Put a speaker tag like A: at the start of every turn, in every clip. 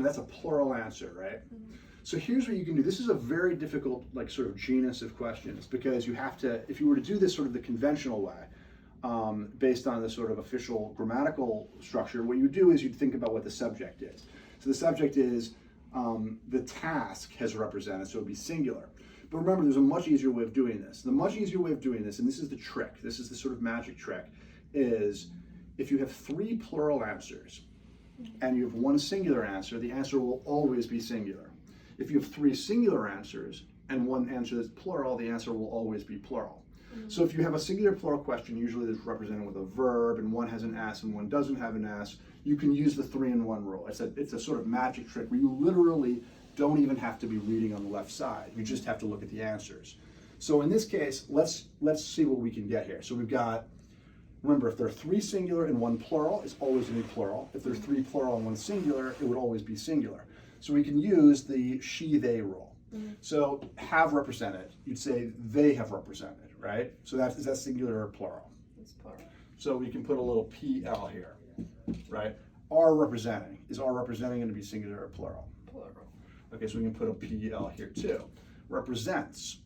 A: That's a plural answer, right? So here's what you can do. This is a very difficult, like, sort of genus of questions, because you have to, if you were to do this sort of the conventional way, based on the sort of official grammatical structure, what you would do is you'd think about what the subject is. So the subject is the task has represented, so it would be singular. But remember, there's a much easier way of doing this. The much easier way of doing this, and this is the trick, this is the sort of magic trick, is if you have 3 plural answers and you have 1 singular answer, the answer will always be singular. If you have 3 singular answers and 1 answer that's plural, the answer will always be plural. So if you have a singular plural question, usually it's represented with a verb, and 1 has an S and 1 doesn't have an S, you can use the 3-in-1 rule. It's a sort of magic trick where you literally don't even have to be reading on the left side. You just have to look at the answers. So in this case, let's see what we can get here. So we've got, remember, if there are 3 singular and 1 plural, it's always going to be plural. If there's 3 plural and 1 singular, it would always be singular. So we can use the she, they rule. So have represented, you'd say they have represented, right? So is that singular or plural?
B: It's plural.
A: So we can put a little PL here, right? Are representing. Is are representing going to be singular or plural?
B: Plural.
A: Okay, so we can put a PL here too. Represents,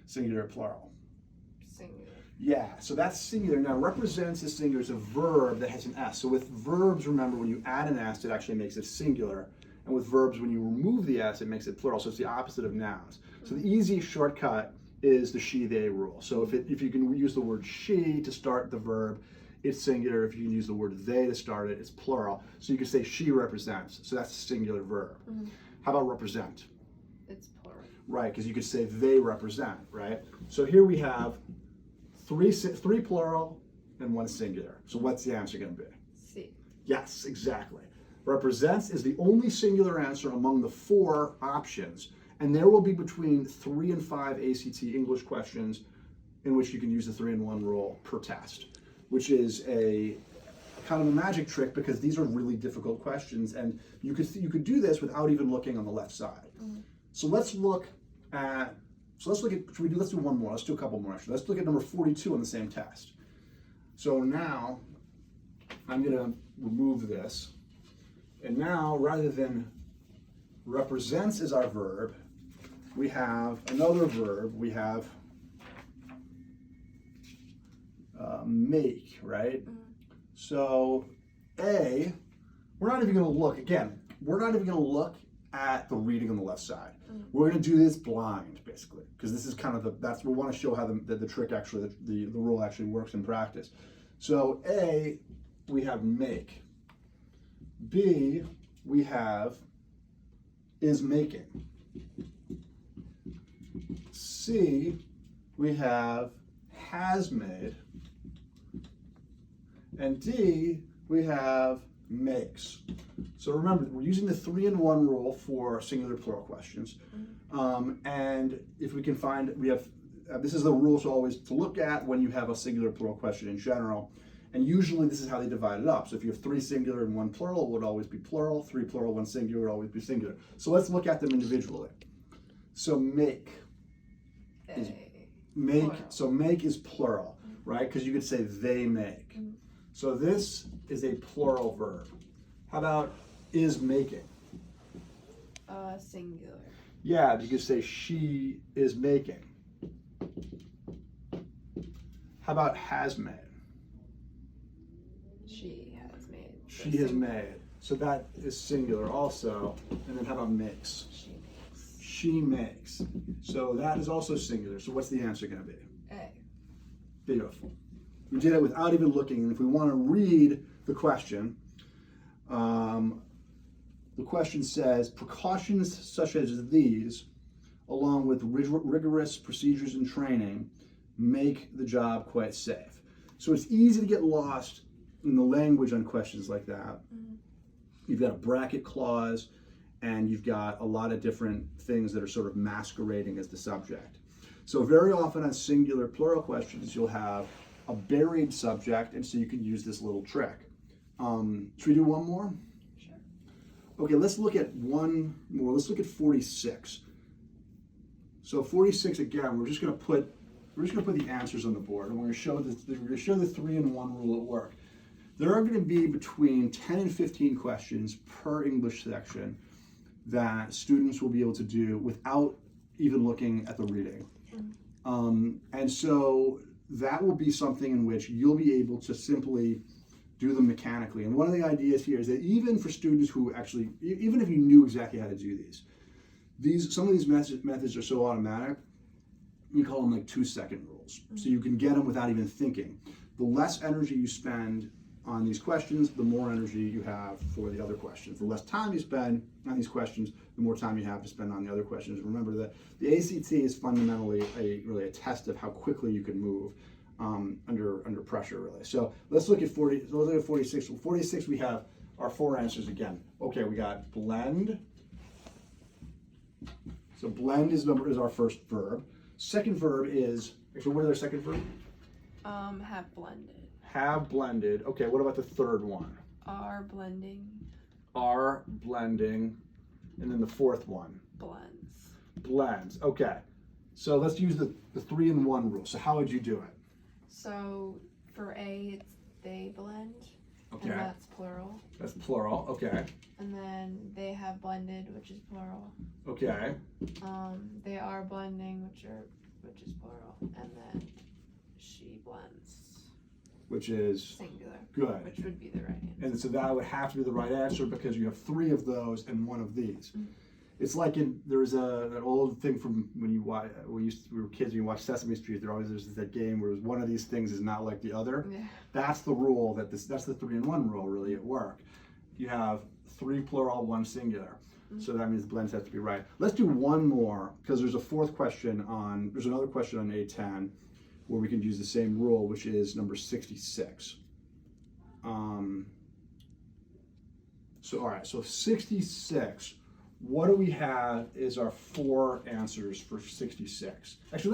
A: singular or plural?
B: Singular.
A: Yeah, so that's singular. Now, represents is singular. It's a verb that has an S. So with verbs, remember, when you add an S, it actually makes it singular. And with verbs, when you remove the S, it makes it plural. So it's the opposite of nouns. So the easy shortcut is the she, they rule. So if you can use the word she to start the verb, it's singular. If you can use the word they to start it, it's plural. So you can say she represents. So that's a singular verb. How about represent?
B: It's plural.
A: Right, because you could say they represent, right? So here we have 3 plural and 1 singular. So what's the answer going to be?
B: C.
A: Yes, exactly. Represents is the only singular answer among the 4 options, and there will be between 3 and 5 ACT English questions in which you can use the 3-in-1 rule per test, which is a kind of a magic trick, because these are really difficult questions, and you could do this without even looking on the left side. So let's do one more. Let's do a couple more actually. Let's look at number 42 on the same test. So now I'm going to remove this. And now, rather than represents as our verb, we have another verb. We have make, right? So A, we're not even going to look, again, we're not even going to look at the reading on the left side. We're going to do this blind, basically, because this is kind of we want to show how the trick actually, the rule actually works in practice. So A, we have make. B, we have is making. C, we have has made. And D, we have makes. So remember, we're using the 3-in-1 rule for singular plural questions. And if we can find, we have, this is the rule to always to look at when you have a singular plural question in general. And usually this is how they divide it up. So if you have 3 singular and 1 plural, it would always be plural. 3 plural, 1 singular would always be singular. So let's look at them individually. So make is make. Plural. So make is plural, right? Because you could say they make. So this is a plural verb. How about is making?
B: Singular.
A: Yeah, you could say she is making. How about has made?
B: She has made.
A: She has made. So that is singular also. And then how about makes?
B: She makes.
A: She makes. So that is also singular. So what's the answer going to be?
B: A.
A: Beautiful. We did it without even looking. And if we want to read the question says, precautions such as these, along with rigorous procedures and training, make the job quite safe. So it's easy to get lost in the language on questions like that. You've got a bracket clause, and you've got a lot of different things that are sort of masquerading as the subject. So very often on singular plural questions, you'll have a buried subject, and so you can use this little trick. Should we do one more?
B: Sure.
A: Okay, let's look at one more. Let's look at 46. So 46 again, we're just going to put the answers on the board, and we're going to show the 3-in-1 rule at work. there are going to be between 10 and 15 questions per English section that students will be able to do without even looking at the reading. And so that will be something in which you'll be able to simply do them mechanically. And one of the ideas here is that even for students who actually, even if you knew exactly how to do some of these methods are so automatic, we call them like 2-second rules. So you can get them without even thinking. The less energy you spend on these questions, the more energy you have for the other questions. The less time you spend on these questions, the more time you have to spend on the other questions. Remember that the ACT is fundamentally really a test of how quickly you can move under pressure, really. So let's look at 40. So let's look at 46. Well, 46, we have our 4 answers again. Okay, we got blend. So blend is our first verb. Second verb is, actually, what is our second verb?
B: Have blended.
A: Have blended. Okay, what about the third one?
B: Are blending.
A: Are blending. And then the fourth one?
B: Blends.
A: Blends. Okay. So let's use the 3-in-1 rule. So how would you do it?
B: So for A, it's they blend.
A: Okay.
B: And that's plural.
A: That's plural. Okay.
B: And then they have blended, which is plural.
A: Okay.
B: They are blending, which is plural. And then she blends.
A: Which is
B: Singular.
A: good.
B: Which would be the right answer.
A: And so that would have to be the right answer because you have 3 of those and 1 of these. It's like there's an old thing from when we were kids, when you watch Sesame Street, there's that game where one of these things is not like the other.
B: Yeah.
A: That's the rule, that's the 3-in-1 rule really at work. You have 3 plural, 1 singular. So that means the blends have to be right. Let's do one more because there's another question on A10 where we can use the same rule, which is number 66. So all right, so 66. What do we have is our 4 answers for 66. Actually,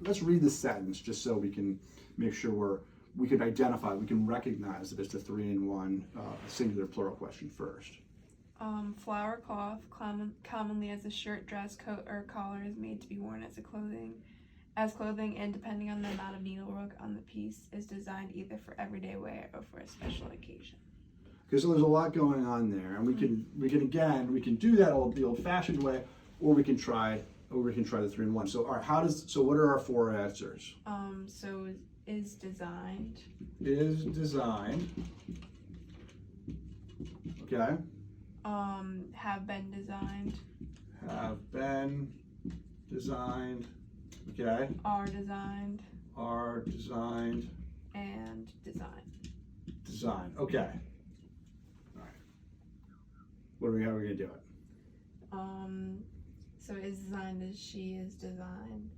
A: let's read the sentence just so we can make sure we can recognize that it's a 3-in-1 singular plural question first.
B: Flower cloth, commonly as a shirt, dress, coat, or collar, is made to be worn as clothing, and depending on the amount of needlework on the piece, is designed either for everyday wear or for a special occasion.
A: Okay, so there's a lot going on there, and we can do that the old-fashioned way, or we can try the 3-in-1. So all right, so what are our 4 answers?
B: So is designed.
A: Is designed. Okay.
B: Have been designed.
A: Have been designed. Okay.
B: Are designed.
A: Are designed.
B: And design.
A: Design. Okay. All right. How are we gonna do it?
B: So is designed as she is designed,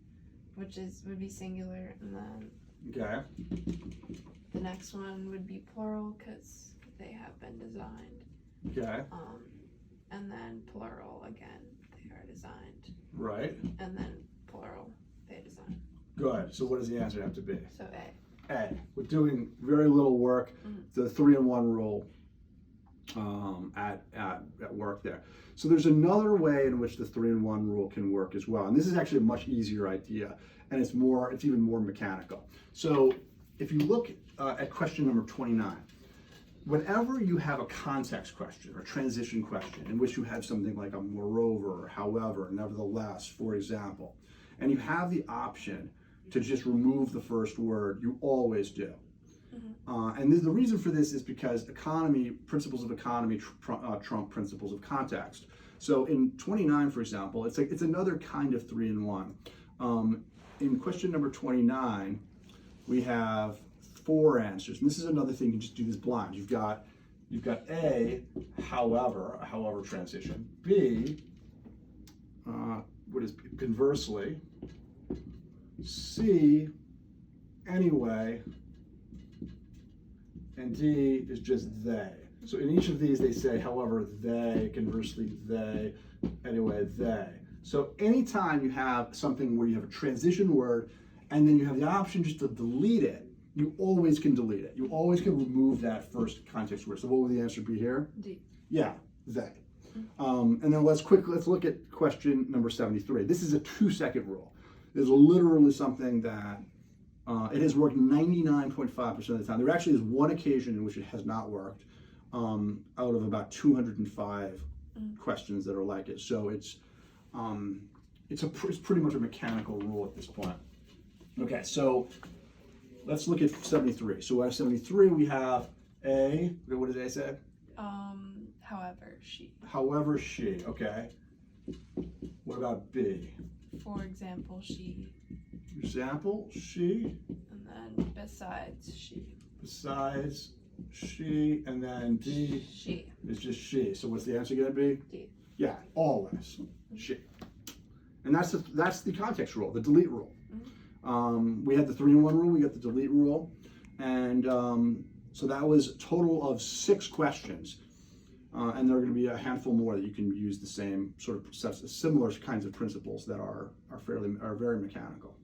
B: which would be singular, and then
A: Okay.
B: the next one would be plural because they have been designed.
A: Okay.
B: And then plural again, they are designed.
A: Right.
B: And then plural, they design.
A: Good. So what does the answer have to be?
B: So A.
A: A. We're doing very little work. The 3-in-1 rule at work there. So there's another way in which the 3-in-1 rule can work as well, and this is actually a much easier idea, and it's even more mechanical. So if you look at question number 29. Whenever you have a context question or transition question in which you have something like a moreover, however, nevertheless, for example, and you have the option to just remove the first word, you always do. And the reason for this is because principles of economy trump principles of context. So in 29, for example, it's another kind of 3-in-1. In question number 29, we have 4 answers, and this is another thing. You can just do this blind. You've got A, however, a however transition. B, what is conversely. C, anyway, and D is just they. So in each of these, they say, however, they, conversely, they, anyway, they. So anytime you have something where you have a transition word, and then you have the option just to delete it, you always can delete it. You always can remove that first context word. So what would the answer be here?
B: D.
A: Yeah, they. And then let's look at question number 73. This is a 2-second rule. There's literally something that It has worked 99.5% of the time. There actually is one occasion in which it has not worked, out of about 205 questions that are like it. So it's pretty much a mechanical rule at this point. Okay, so let's look at 73. So at 73 we have A. What did A say?
B: However, she.
A: However, she. Okay. What about B?
B: For example, she.
A: Example, she.
B: And then besides she.
A: Besides she, and then D
B: She.
A: is just she. So what's the answer going to be?
B: D.
A: Yeah, always she. And that's the context rule, the delete rule. We had the 3-in-1 rule. We got the delete rule, and so that was a total of 6 questions. And there are going to be a handful more that you can use the same sort of similar kinds of principles that are very mechanical.